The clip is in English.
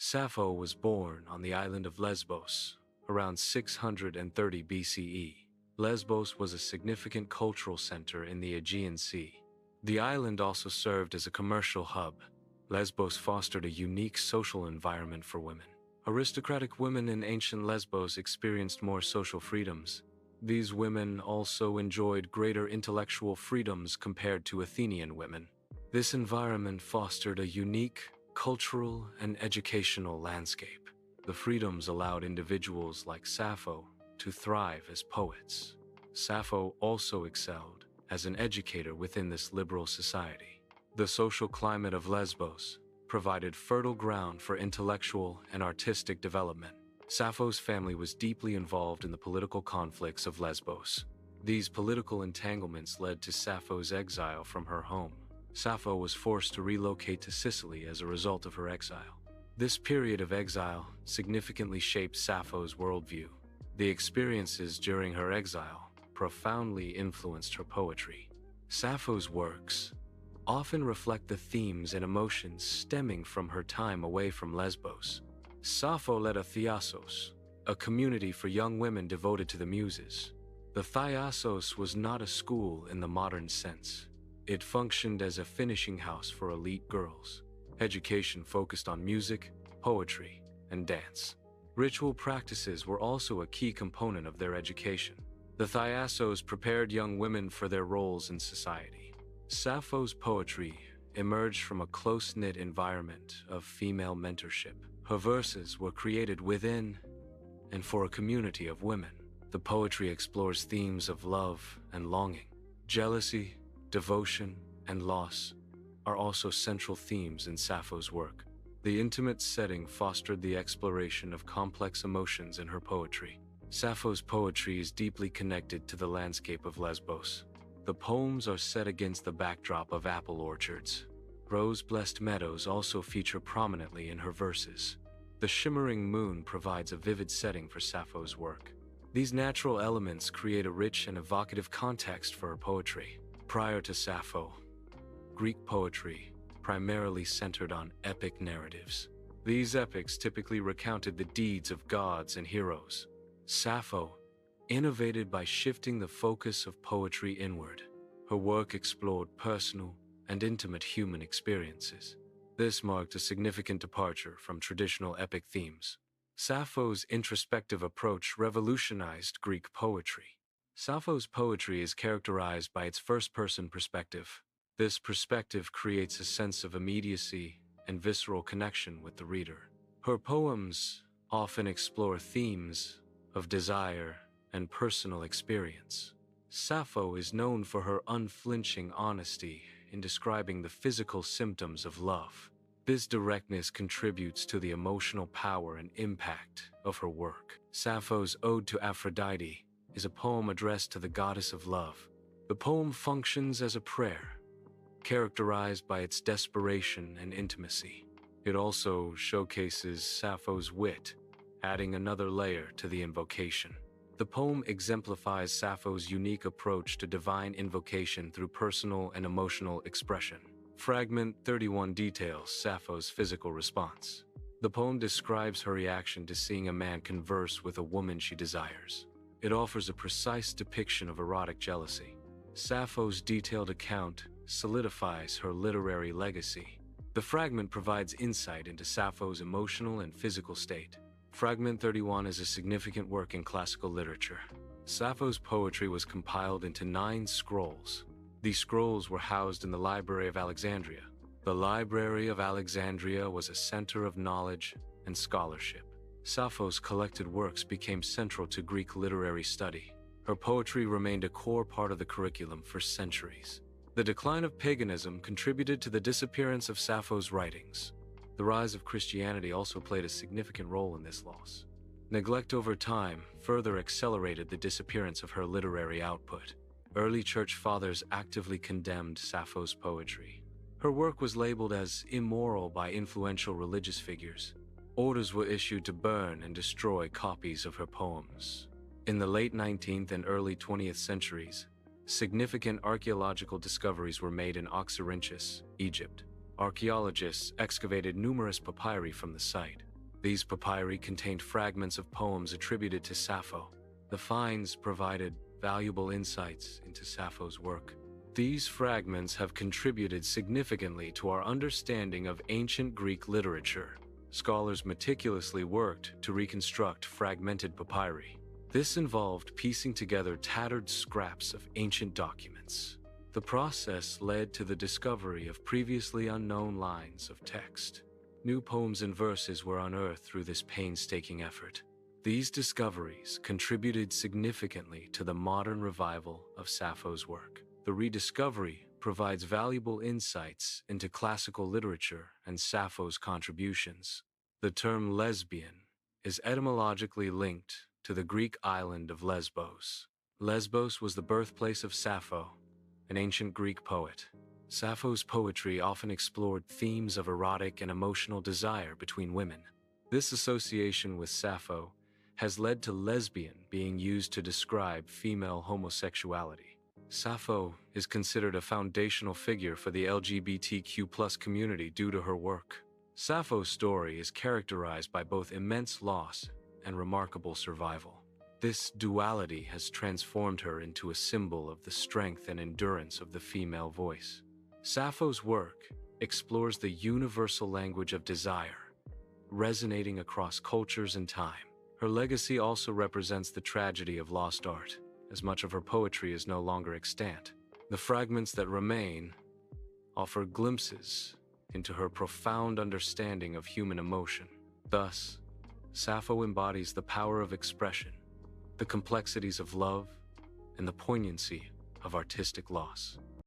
Sappho was born on the island of Lesbos around 630 BCE. Lesbos was a significant cultural center in the Aegean Sea. The island also served as a commercial hub. Lesbos fostered a unique social environment for women. Aristocratic women in ancient Lesbos experienced more social freedoms. These women also enjoyed greater intellectual freedoms compared to Athenian women. This environment fostered a unique cultural and educational landscape. The freedoms allowed individuals like Sappho to thrive as poets. Sappho also excelled as an educator within this liberal society. The social climate of Lesbos provided fertile ground for intellectual and artistic development. Sappho's family was deeply involved in the political conflicts of Lesbos. These political entanglements led to Sappho's exile from her home. Sappho was forced to relocate to Sicily as a result of her exile. This period of exile significantly shaped Sappho's worldview. The experiences during her exile profoundly influenced her poetry. Sappho's works often reflect the themes and emotions stemming from her time away from Lesbos. Sappho led a Thiassos, a community for young women devoted to the muses. The Thiassos was not a school in the modern sense. It functioned as a finishing house for elite girls. Education focused on music, poetry, and dance. Ritual practices were also a key component of their education. The Thiassos prepared young women for their roles in society. Sappho's poetry emerged from a close-knit environment of female mentorship. Her verses were created within and for a community of women. The poetry explores themes of love and longing. Jealousy, devotion, and loss are also central themes in Sappho's work. The intimate setting fostered the exploration of complex emotions in her poetry. Sappho's poetry is deeply connected to the landscape of Lesbos. The poems are set against the backdrop of apple orchards. Rose-blessed meadows also feature prominently in her verses. The shimmering moon provides a vivid setting for Sappho's work. These natural elements create a rich and evocative context for her poetry. Prior to Sappho, Greek poetry primarily centered on epic narratives. These epics typically recounted the deeds of gods and heroes. Sappho innovated by shifting the focus of poetry inward. Her work explored personal and intimate human experiences. This marked a significant departure from traditional epic themes. Sappho's introspective approach revolutionized Greek poetry. Sappho's poetry is characterized by its first-person perspective. This perspective creates a sense of immediacy and visceral connection with the reader. Her poems often explore themes of desire and personal experience. Sappho is known for her unflinching honesty in describing the physical symptoms of love. This directness contributes to the emotional power and impact of her work. Sappho's Ode to Aphrodite is a poem addressed to the goddess of love. The poem functions as a prayer, characterized by its desperation and intimacy. It also showcases Sappho's wit, adding another layer to the invocation. The poem exemplifies Sappho's unique approach to divine invocation through personal and emotional expression. Fragment 31 details Sappho's physical response. The poem describes her reaction to seeing a man converse with a woman she desires. It offers a precise depiction of erotic jealousy. Sappho's detailed account solidifies her literary legacy. The fragment provides insight into Sappho's emotional and physical state. Fragment 31 is a significant work in classical literature. Sappho's poetry was compiled into 9 scrolls. These scrolls were housed in the Library of Alexandria. The Library of Alexandria was a center of knowledge and scholarship. Sappho's collected works became central to Greek literary study. Her poetry remained a core part of the curriculum for centuries. The decline of paganism contributed to the disappearance of Sappho's writings. The rise of Christianity also played a significant role in this loss. Neglect over time further accelerated the disappearance of her literary output. Early church fathers actively condemned Sappho's poetry. Her work was labeled as immoral by influential religious figures. Orders were issued to burn and destroy copies of her poems. In the late 19th and early 20th centuries, significant archaeological discoveries were made in Oxyrhynchus, Egypt. Archaeologists excavated numerous papyri from the site. These papyri contained fragments of poems attributed to Sappho. The finds provided valuable insights into Sappho's work. These fragments have contributed significantly to our understanding of ancient Greek literature. Scholars meticulously worked to reconstruct fragmented papyri. This involved piecing together tattered scraps of ancient documents. The process led to the discovery of previously unknown lines of text. New poems and verses were unearthed through this painstaking effort. These discoveries contributed significantly to the modern revival of Sappho's work. The rediscovery provides valuable insights into classical literature and Sappho's contributions. The term lesbian is etymologically linked to the Greek island of Lesbos. Lesbos was the birthplace of Sappho, an ancient Greek poet. Sappho's poetry often explored themes of erotic and emotional desire between women. This association with Sappho has led to lesbian being used to describe female homosexuality. Sappho is considered a foundational figure for the LGBTQ+ community due to her work. Sappho's story is characterized by both immense loss and remarkable survival. This duality has transformed her into a symbol of the strength and endurance of the female voice. Sappho's work explores the universal language of desire, resonating across cultures and time. Her legacy also represents the tragedy of lost art, as much of her poetry is no longer extant. The fragments that remain offer glimpses into her profound understanding of human emotion. Thus, Sappho embodies the power of expression, the complexities of love, and the poignancy of artistic loss.